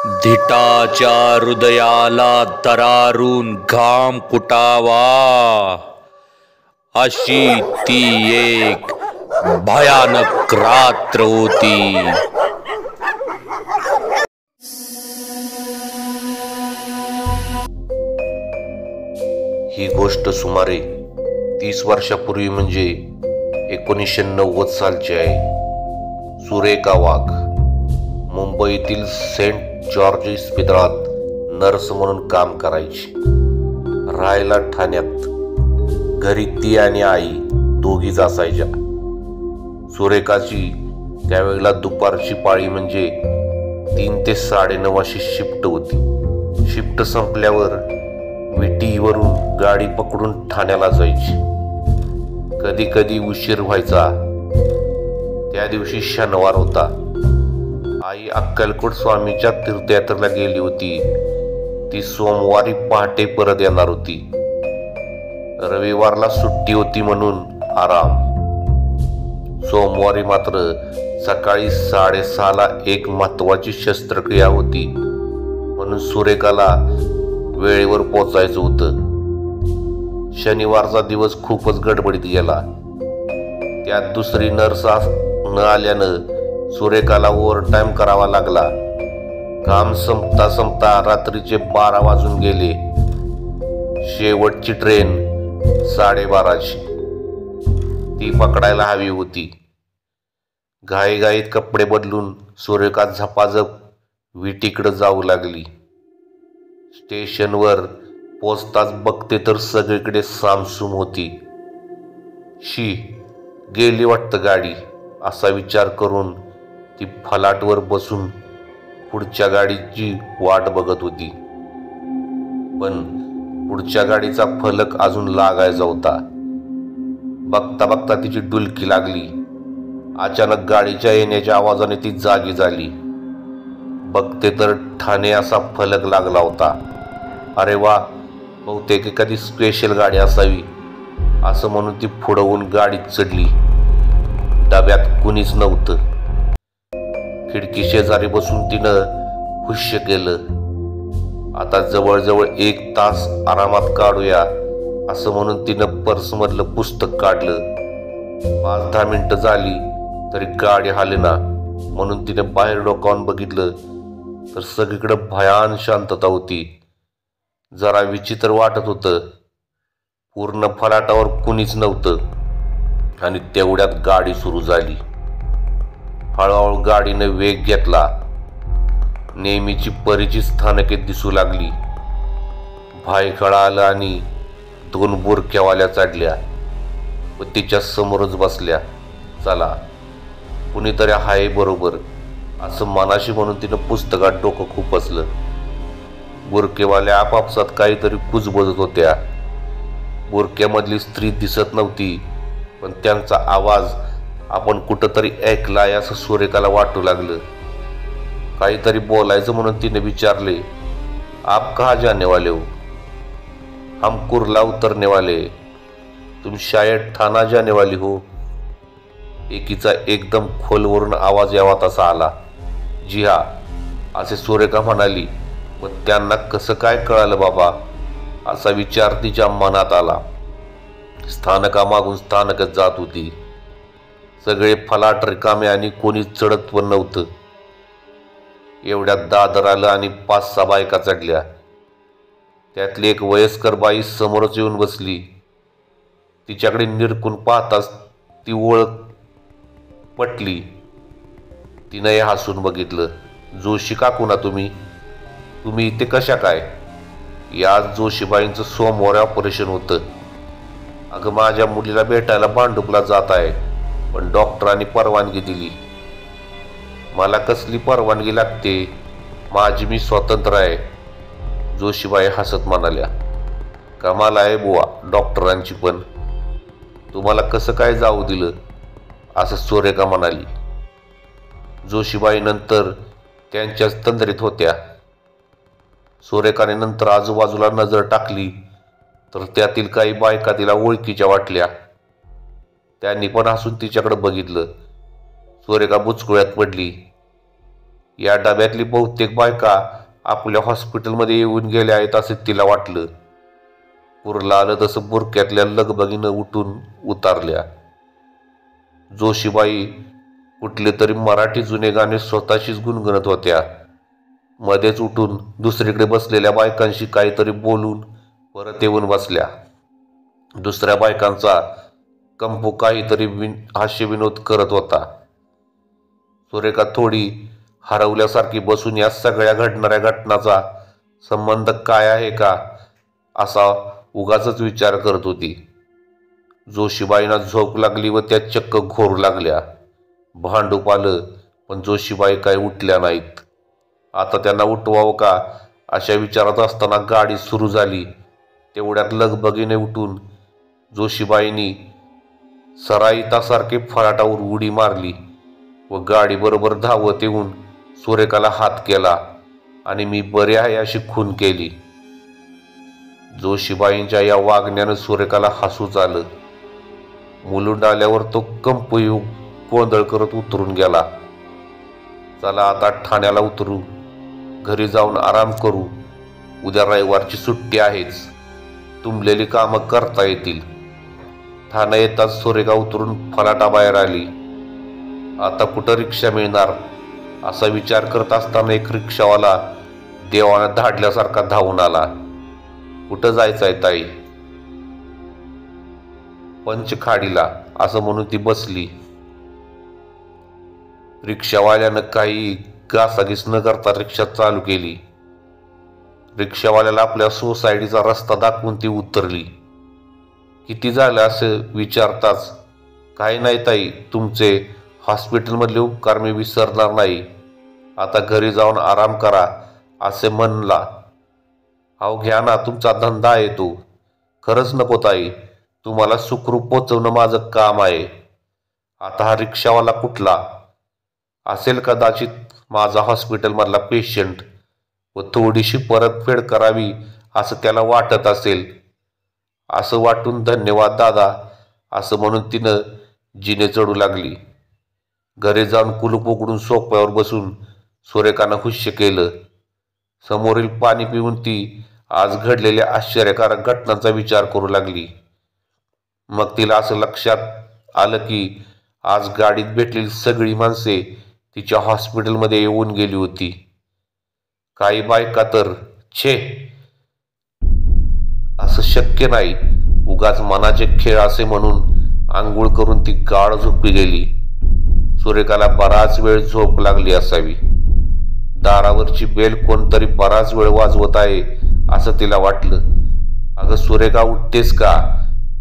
धिटाच्या हृदयाला दरारून घाम फुटावा अशी ती एक भयानक रात्र होती। ही गोष्ट सुमारे 30 वर्षापूर्वी म्हणजे 1990 सालची आहे। सुरेखा वाघ मुंबईतील सेंट जॉर्ज इस्पितळात नर्स म्हणून काम करायची। राहायला ठाण्यात। घरी ती आणि आई दोघीच असायच्या। सुरेखाची त्यावेळेला दुपारची पाळी म्हणजे 3 ते 9:30 अशी शिफ्ट होती। शिफ्ट संपल्यावर विटीवरून गाडी पकडून ठाण्याला जायची। कधी कधी उशीर व्हायचा। त्या दिवशी शनिवार होता। आई अक्कलकोट स्वामीच्या तीर्थयात्रेला गेली होती। ती सोमवारी पहाटे परत येणार होती। रविवारला सुट्टी होती म्हणून आराम। सोमवारी मात्र सकाळी 6:30ला एक महत्वाची शस्त्रक्रिया होती म्हणून सुरेखाला वेळेवर पोचायचं होतं। शनिवारचा दिवस खूपच गडबडीत गेला। त्यात दुसरी नर्स न आल्यानं सुरेखाला ओव्हरटाईम करावा लागला। काम संपता संपता रात्रीचे 12 वाजून गेले। शेवटची ट्रेन 12:30ची ती पकडायला हवी होती। घाईघाईत कपडे बदलून सुरेखा झपाझप विटीकडे जाऊ लागली। स्टेशनवर पोचताच बघते तर सगळीकडे सामसूम होती। शी गेली वाटतं गाडी असा विचार करून ती फलाटवर बसून पुढच्या गाडीची वाट बघत होती। पण पुढच्या गाडीचा फलक अजून लागायचा होता। बघता बघता तिची डुलकी लागली। अचानक गाडीच्या येण्याच्या आवाजाने ती जागी झाली। बघते तर ठाणे असा फलक लागला होता। अरे वा, बहुतेक एखादी स्पेशल गाडी असावी असं म्हणून ती पुढवून गाडीत चढली। डब्यात कुणीच नव्हतं। खिडकी शेजारी बसून तिनं हुश्य केलं। आता जवळजवळ 1 तास आरामात काढूया असं म्हणून तिनं पर्समधलं पुस्तक काढलं। 5-10 मिनिटं झाली तरी गाडी हालेना म्हणून तिने बाहेर डोकावून बघितलं तर सगळीकडे भयान शांतता होती। जरा विचित्र वाटत होतं। पूर्ण फलाटावर कुणीच नव्हतं आणि तेवढ्यात गाडी सुरू झाली। हळूहळू गाडीने वेग घेतला। नेहमीची परिचित स्थानके दिसू लागली। भायखळा आलं आणि 2 बुरख्यावाल्या चढल्या व तिच्या समोरच बसल्या। चला, कुणीतरी हाय बरोबर असं मनाशी म्हणून तिनं पुस्तकात डोकं खुपसलं। बुरखेवाल्या आपापसात काहीतरी कुजबजत होत्या। बुरख्यामधली स्त्री दिसत नव्हती पण त्यांचा आवाज आपण कुठंतरी ऐकलाय असं सुरेखाला वाटू लागलं। काहीतरी बोलायचं म्हणून तिने विचारले, आप कहाँ जाने वाले हो? हम कुर्ला उतरने वाले। तुम शायद ठाणा जाने वाली हो? एकीचा एकदम खोलवरून आवाज यावा तसा आला। जी हा, असे सुरेखा म्हणाली। व त्यांना कसं काय कळालं बाबा असा विचार तिच्या मनात आला। स्थानकामागून स्थानकात जात होती। सगळे फलाट रिकामे आणि कोणीच चढत पण नव्हतं। एवढ्यात दादर आलं आणि 5-6 बायका चढल्या। त्यातली एक वयस्कर बाई समोरच येऊन बसली। तिच्याकडे निरखून पाहताच ती ओळख पटली। तिनं हसून बघितलं। जोशी काकू ना तुम्ही इथे कशा काय? याच जोशीबाईंचं सोमवारी ऑपरेशन होतं। अगं माझ्या मुलीला भेटायला भांडुपला जात आहे पण डॉक्टरांनी परवानगी दिली। मला कसली परवानगी लागते? माझी मी स्वतंत्र आहे, जोशीबाई हसत म्हणाल्या। कमाल आहे बुवा डॉक्टरांची पण। तुम्हाला कसं काय जाऊ दिलं असं सुरेखा म्हणाली। जोशीबाई नंतर त्यांच्याच तंद्रीत होत्या। सुरेखाने नंतर आजूबाजूला नजर टाकली तर त्यातील काही बायका तिला ओळखीच्या वाटल्या। त्यांनी पण हसून तिच्याकडे बघितलं। सुरेखा बुचकुळ्यात पडली। या डब्यातली बहुतेक बायका आपल्या हॉस्पिटलमध्ये येऊन गेल्या आहेत असे तिला वाटलं. पुरला आलं तसं बुरक्यातल्या लगबगीनं उठून उतारल्या. जोशीबाई कुठले तरी मराठी जुने गाणे स्वतःशीच गुणगुणत होत्या. मध्येच उठून दुसरीकडे बसलेल्या बायकांशी काहीतरी बोलून परत येऊन बसल्या. दुसऱ्या बायकांचा कंपू काहीतरी हास्यविनोद करत होता. सुरेखा थोडी हरवल्यासारखी बसून या सगळ्या घडणाऱ्या घटनाचा संबंध काय आहे का असा उगाचच विचार करत होती. जोशीबाईंना झोप लागली व त्या चक्क घोरू लागल्या. भांडूप आलं पण जोशीबाई काही उठल्या नाहीत. आता त्यांना उठवावं का अशा विचारात असताना गाडी सुरू झाली. तेवढ्यात लगबगीने उठून जोशीबाईंनी सराईतासारखे फलाटावर उडी मारली व गाडी बरोबर धावत येऊन सुरेखाला हात केला आणि मी बरे आहे अशी खूण केली. जोशीबाईंच्या या वागण्यानं सुरेखाला हसूच आलं. मुलुंड आल्यावर तो कंपू येऊ गोंधळ करत उतरून गेला. चला आता ठाण्याला उतरू, घरी जाऊन आराम करू, उद्या रविवारची सुट्टी आहेच, तुंबलेली कामं करता येतील. ठाणे येताच सुरेखा उतरून फलाटाबाहेर आली. आता कुठं रिक्षा मिळणार असा विचार करत असताना एक रिक्षावाला देवानं धाडल्यासारखा धावून आला. कुठं जायचंय ताई? पंचखाडीला असं म्हणून ती बसली. रिक्षावाल्यानं काही घासाघीस न करता रिक्षा चालू केली. रिक्षावाल्याला आपल्या सोसायटीचा रस्ता दाखवून ती उतरली. किती झालं असं विचारताच, काही नाही ताई, तुमचे हॉस्पिटलमधले उपकार मी विसरणार नाही, आता घरी जाऊन आराम करा असे म्हणला. अहो घ्या ना, तुमचा धंदा आहे तो. खरंच नको ताई, तुम्हाला सुखरूप पोचवणं माझं काम आहे. आता हा रिक्षावाला कुठला असेल? कदाचित माझा हॉस्पिटलमधला पेशंट व थोडीशी परतफेड करावी असं त्याला वाटत असेल. असं वाटून धन्यवाद दादा असं म्हणून तिनं जिने चढू लागली. घरी जाऊन कुलूप उघडून सोफ्यावर बसून सुरेखानं हुश्य केलं. समोरील पाणी पिऊन ती आज घडलेल्या आश्चर्यकारक घटनांचा विचार करू लागली. मग तिला असं लक्षात आलं की आज गाडीत भेटलेली सगळी माणसे तिच्या हॉस्पिटलमध्ये येऊन गेली होती. काही बायका तर छे, असं शक्य नाही, उगाच मनाचे खेळ असे म्हणून आंघोळ करून ती गाढ झोपी गेली. सुरेखाला बराच वेळ झोप लागली असावी. दारावरची बेल कोणतरी बराच वेळ वाजवत आहे असं तिला वाटलं. अगं सुरेखा, उठतेस का?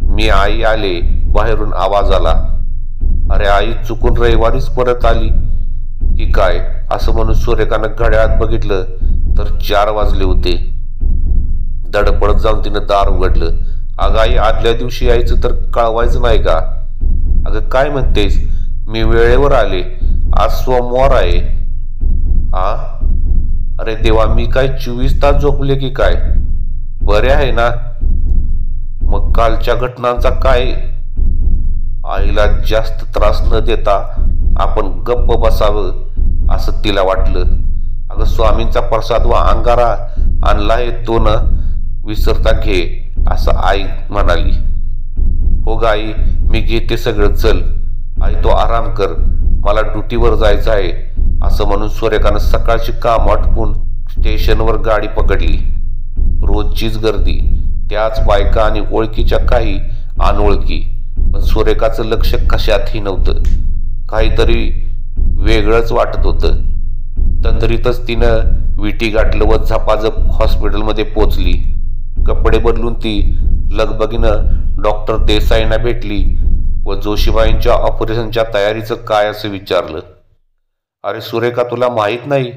मी आई आले, बाहेरून आवाज आला. अरे आई चुकून रविवारीच परत आली की काय असं म्हणून सुरेखानं घड्याळात बघितलं तर 4 वाजले होते. धडपडत जाऊन तिनं दार उघडलं. अगं आई, आदल्या दिवशी यायचं तर कळवायचं नाही का? अगं काय म्हणतेस? मी वेळेवर आले, आज सोमवार आहे. अरे देवा, मी काय 24 तास झोपले की काय? बरे आहे ना? मग कालच्या घटनांचा काय? आईला जास्त त्रास न देता आपण गप्प बसावं असं तिला वाटलं. अगं स्वामींचा प्रसाद व अंगारा आणला आहे तो न विसरता घे असं आई म्हणाली. हो ग आई, मी घेते सगळं, चल. आई तो आराम कर, मला ड्युटीवर जायचं आहे असं म्हणून सुरेखानं सकाळची काम आटपून स्टेशनवर गाडी पकडली. रोजचीच गर्दी, त्याच बायका आणि ओळखीच्या काही अनोळखी, पण सुरेखाचं लक्ष कशातही नव्हतं. काहीतरी वेगळंच वाटत होतं. तंद्रीतच तिनं विटी गाठलं व झपाझप हॉस्पिटलमध्ये पोचली. कपडे बदलून ती लगबगीनं डॉक्टर देसाईंना भेटली व जोशीबाईंच्या ऑपरेशनच्या तयारीचं काय असं विचारलं. अरे सुरेखा, तुला माहीत नाही?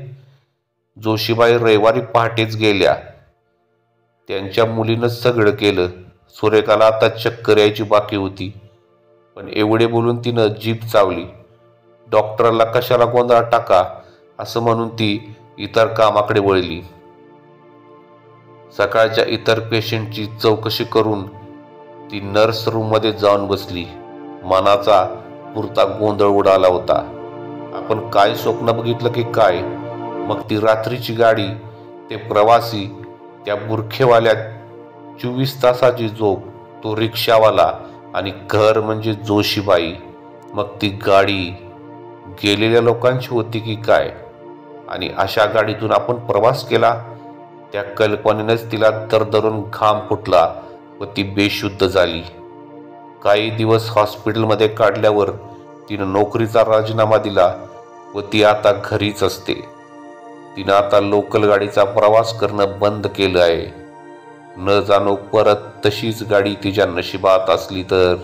जोशीबाई रविवारी पहाटेच गेल्या. त्यांच्या मुलीनं सगळं केलं. सुरेखाला आता चक्कर यायची बाकी होती, पण एवढे बोलून तिनं जीभ चावली. डॉक्टरला कशाला गोंधळात टाका असं म्हणून ती इतर कामाकडे वळली. सकाळच्या इतर पेशंटची चौकशी करून ती नर्स रूममध्ये जाऊन बसली. मनाचा पुरता गोंधळ उडाला होता. आपण काय स्वप्न बघितलं की काय मग ती रात्रीची गाडी, ते प्रवासी, त्या बुरखेवाल्या 24 तासाची झोप, तो रिक्षावाला आणि घर म्हणजे जोशीबाई. मग ती गाडी गेलेल्या लोकांची होती की काय? आणि अशा गाडीतून आपण प्रवास केला. त्या कल्पनेनेच तिला दरदरून घाम फुटला व ती बेशुद्ध झाली. काही दिवस हॉस्पिटलमध्ये काढल्यावर तिनं नोकरीचा राजीनामा दिला व ती आता घरीच असते. तिनं आता लोकल गाडीचा प्रवास करणं बंद केलं आहे. न जाणो परत तशीच गाडी तिच्या नशिबात असली तर.